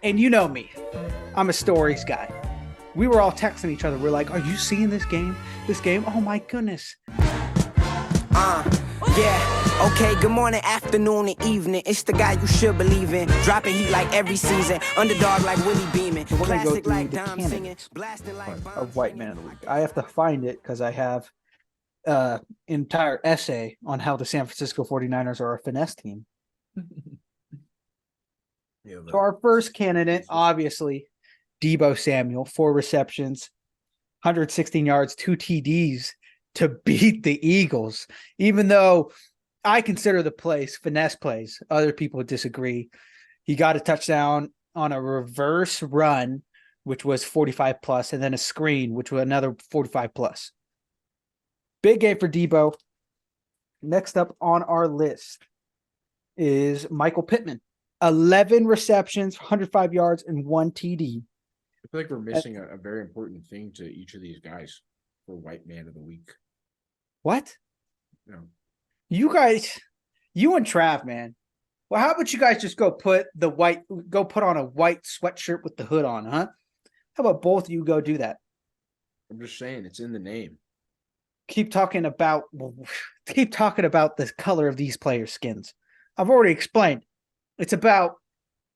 And you know me, I'm a stories guy. We were all texting each other. We're like, are you seeing this game? This game? Oh my goodness. Yeah, okay, good morning, afternoon, and evening. It's the guy you should believe in. Dropping heat like every season. Underdog like Willie Beeman. So we're going to go Classic through like the Dom singing. candidates Blasting like of White Man of the Week. I have to find it because I have an entire essay on how the San Francisco 49ers are a finesse team. So our first candidate, obviously, Deebo Samuel, 4 receptions, 116 yards, 2 TDs to beat the Eagles. Even though I consider the plays finesse plays, other people disagree. He got a touchdown on a reverse run, which was 45 plus, and then a screen, which was another 45 plus. Big game for Deebo. Next up on our list is Michael Pittman. 11 receptions, 105 yards, and 1 TD. I feel like we're missing a very important thing to each of these guys for White Man of the Week. What? No. You guys, you and Trav, man. Well, how about you guys just go put on a white sweatshirt with the hood on, huh? How about both of you go do that? I'm just saying, it's in the name. Keep talking about the color of these players' skins. I've already explained. It's about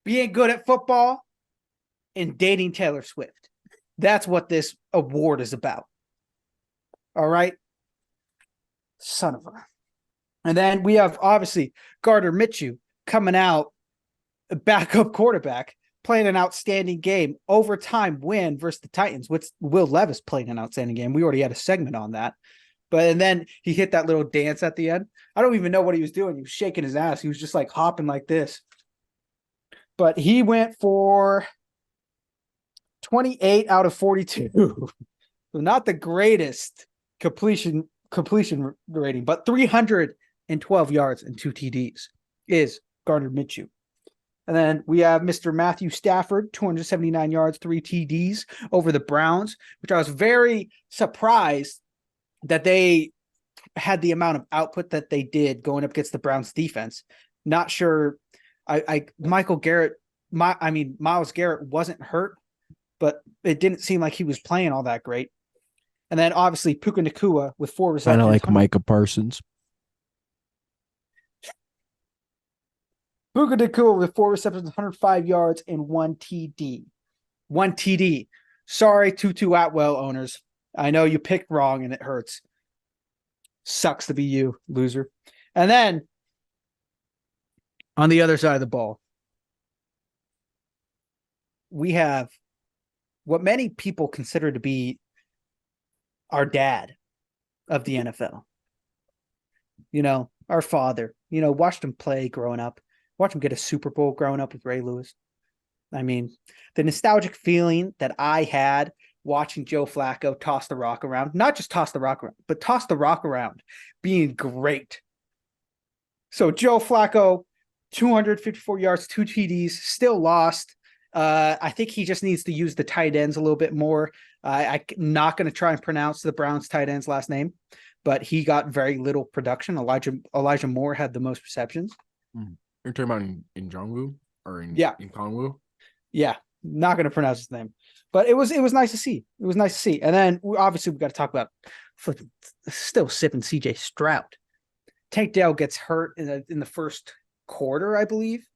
being good at football and dating Taylor Swift. That's what this award is about. All right? Son of a. And then we have, obviously, Gardner Minshew coming out, a backup quarterback, playing an outstanding game. Overtime win versus the Titans, which Will Levis played an outstanding game. We already had a segment on that. And then he hit that little dance at the end. I don't even know what he was doing. He was shaking his ass. He was just like hopping like this. But he went for 28 out of 42. So not the greatest completion rating, but 312 yards and 2 TDs is Gardner Minshew. And then we have Mr. Matthew Stafford, 279 yards, 3 TDs over the Browns, which I was very surprised that they had the amount of output that they did going up against the Browns defense. Not sure. Miles Garrett wasn't hurt, but it didn't seem like he was playing all that great. And then obviously Puka Nacua with 4 receptions. Kind of like Micah Parsons. Puka Nacua with 4 receptions, 105 yards, and 1 TD. 1 TD. Sorry, Tutu Atwell owners. I know you picked wrong and it hurts. Sucks to be you, loser. And then on the other side of the ball, we have what many people consider to be our dad of the NFL. You know, our father. You know, watched him play growing up. Watched him get a Super Bowl growing up with Ray Lewis. I mean, the nostalgic feeling that I had watching Joe Flacco toss the rock around, not just toss the rock around, but toss the rock around, being great. So Joe Flacco, 254 yards, 2 TDs, still lost. I think he just needs to use the tight ends a little bit more. I'm not going to try and pronounce the Browns tight end's last name, but he got very little production. Elijah Moore had the most receptions. You're talking about in Jongwoo or in Kongwoo? Yeah, not going to pronounce his name, but it was nice to see. It was nice to see. And then obviously we got to talk about still sipping CJ Stroud. Tank Dell gets hurt in the first quarter, I believe.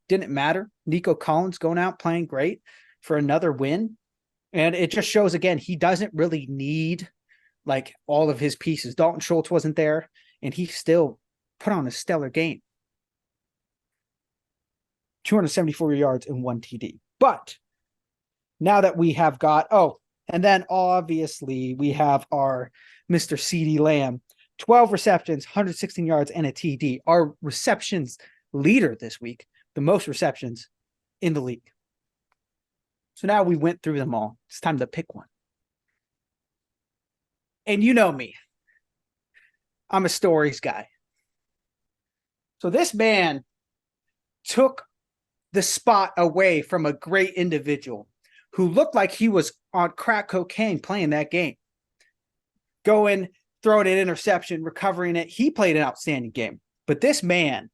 Didn't matter. Nico Collins going out playing great for another win. And it just shows, again, he doesn't really need like all of his pieces. Dalton Schultz wasn't there, and he still put on a stellar game. 274 yards and 1 TD. But now that we have got, and then obviously we have our Mr. CeeDee Lamb, 12 receptions, 116 yards, and a TD. Our receptions leader this week, the most receptions in the league. So now we went through them all. It's time to pick one. And you know me. I'm a stories guy. So this man took the spot away from a great individual who looked like he was on crack cocaine playing that game. Going, throwing an interception, recovering it. He played an outstanding game. But this man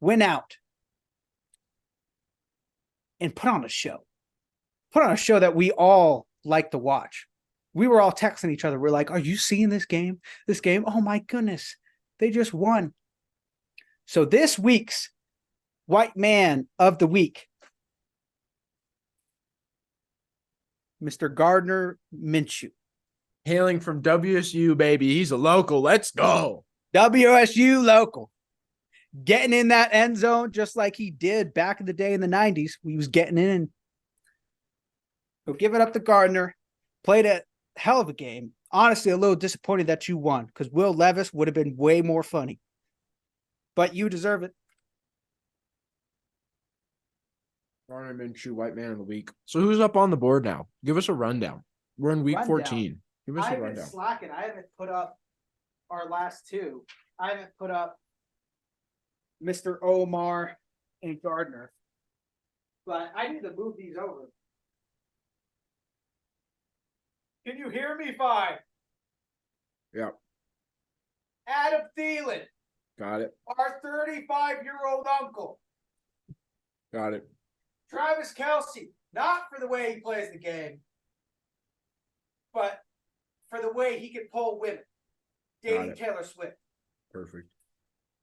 went out and put on a show. Put on a show that we all like to watch. We were all texting each other. We're like, are you seeing this game? This game? Oh my goodness. They just won. So this week's White Man of the Week, Mr. Gardner Minshew. Hailing from WSU, baby. He's a local. Let's go. WSU local. Getting in that end zone just like he did back in the day in the 90s. He was getting in. So give it up to Gardner. Played a hell of a game. Honestly, a little disappointed that you won because Will Levis would have been way more funny. But you deserve it. Gardner Minshew, White Man of the Week. So who's up on the board now? Give us a rundown. We're in week 14. Give us a rundown. Been slacking. I haven't put up our last two. I haven't put up Mr. Omar and Gardner. But I need to move these over. Can you hear me fine? Yeah. Adam Thielen. Got it. Our 35-year-old uncle. Got it. Travis Kelce. Not for the way he plays the game, but for the way he can pull women. Dating Taylor Swift. Perfect.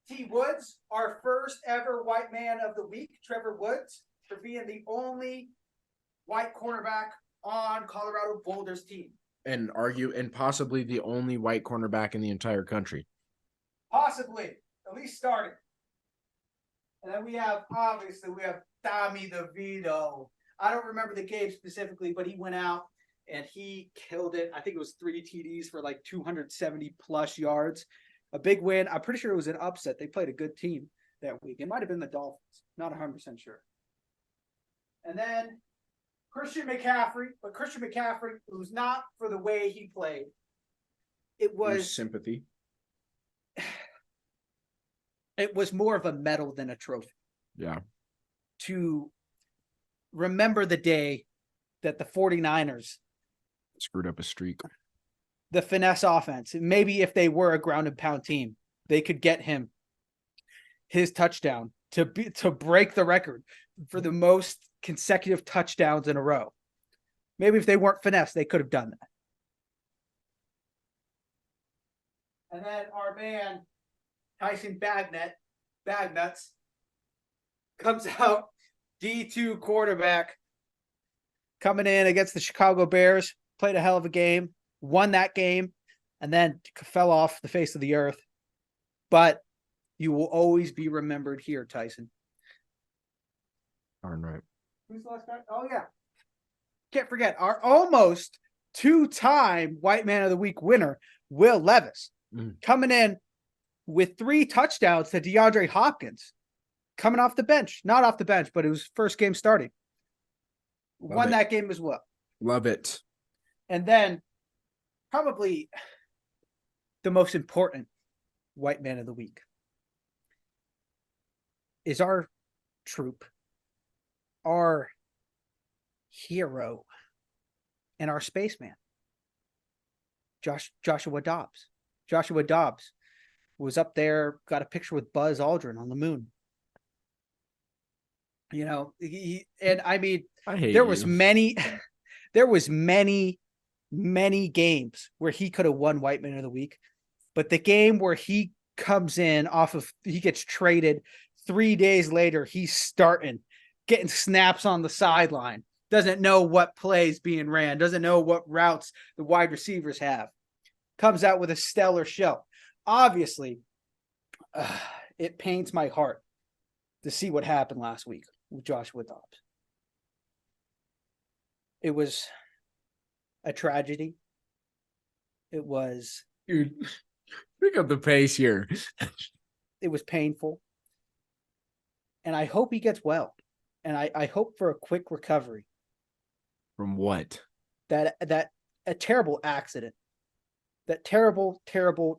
T. Woods, our first ever White Man of the Week, Trevor Woods, for being the only white cornerback on Colorado Boulder's team. And possibly the only white cornerback in the entire country. Possibly. At least starting. And then we have Tommy DeVito. I don't remember the game specifically, but he went out and he killed it. I think it was 3 TDs for like 270 plus yards. A big win. I'm pretty sure it was an upset. They played a good team that week. It might have been the Dolphins. Not 100% sure. And then Christian McCaffrey, but Christian McCaffrey, it was not for the way he played. It was sympathy. It was more of a medal than a trophy. Yeah. To remember the day that the 49ers screwed up a streak. The finesse offense. Maybe if they were a ground and pound team, they could get him his touchdown to break the record for the most consecutive touchdowns in a row. Maybe if they weren't finesse, they could have done that. And then our man, Tyson Bagnuts, comes out, D2 quarterback, coming in against the Chicago Bears, played a hell of a game, won that game, and then fell off the face of the earth. But you will always be remembered here, Tyson. Darn right. Who's the last guy? Oh, yeah. Can't forget our almost 2-time White Man of the Week winner, Will Levis, coming in with 3 touchdowns to DeAndre Hopkins, coming off the bench. Not off the bench, but it was first game starting. Won that game as well. Love it. And then probably the most important White Man of the Week is our troop, our hero, and our spaceman, Joshua Dobbs. Joshua Dobbs was up there, got a picture with Buzz Aldrin on the moon. You know, there was many games where he could have won White Man of the Week, but the game where he comes in he gets traded 3 days later, he's starting, getting snaps on the sideline, doesn't know what plays being ran, doesn't know what routes the wide receivers have, comes out with a stellar show. Obviously, it pains my heart to see what happened last week with Joshua Dobbs. It was a tragedy. It was... Dude, pick up the pace here. It was painful. And I hope he gets well. And I hope for a quick recovery. From what? That a terrible accident. That terrible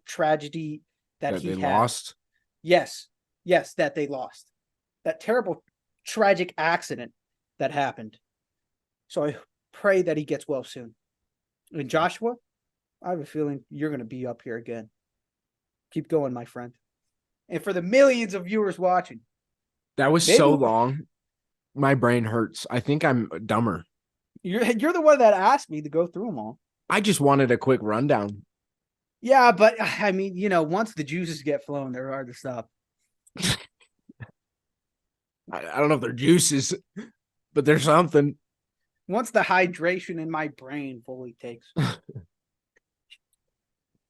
tragedy that he they had. Lost? Yes, that they lost. That terrible, tragic accident that happened. So I pray that he gets well soon. And Joshua, I have a feeling you're going to be up here again. Keep going, my friend. And for the millions of viewers watching. That was so long. My brain hurts. I think I'm dumber. You're the one that asked me to go through them all. I just wanted a quick rundown. Yeah, but I mean, once the juices get flowing, they're hard to stop. I don't know if they're juices, but there's something. Once the hydration in my brain fully takes,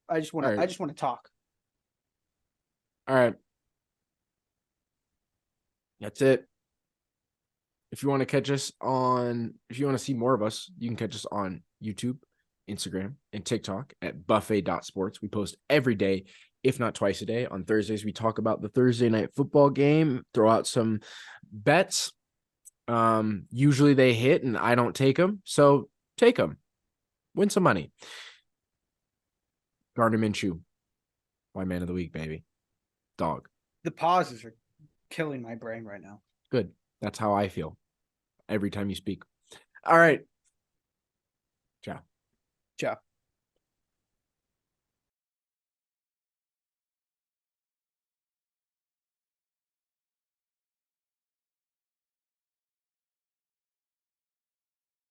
I just want to talk. All right. That's it. If you want to see more of us, you can catch us on YouTube, Instagram, and TikTok at buffet.sports. We post every day, if not twice a day. On Thursdays, we talk about the Thursday night football game, throw out some bets. Usually they hit and I don't take them. So take them. Win some money. Gardner Minshew. White man of the week, baby. Dog. The pauses are killing my brain right now. Good. That's how I feel every time you speak. All right. Ciao. Ciao.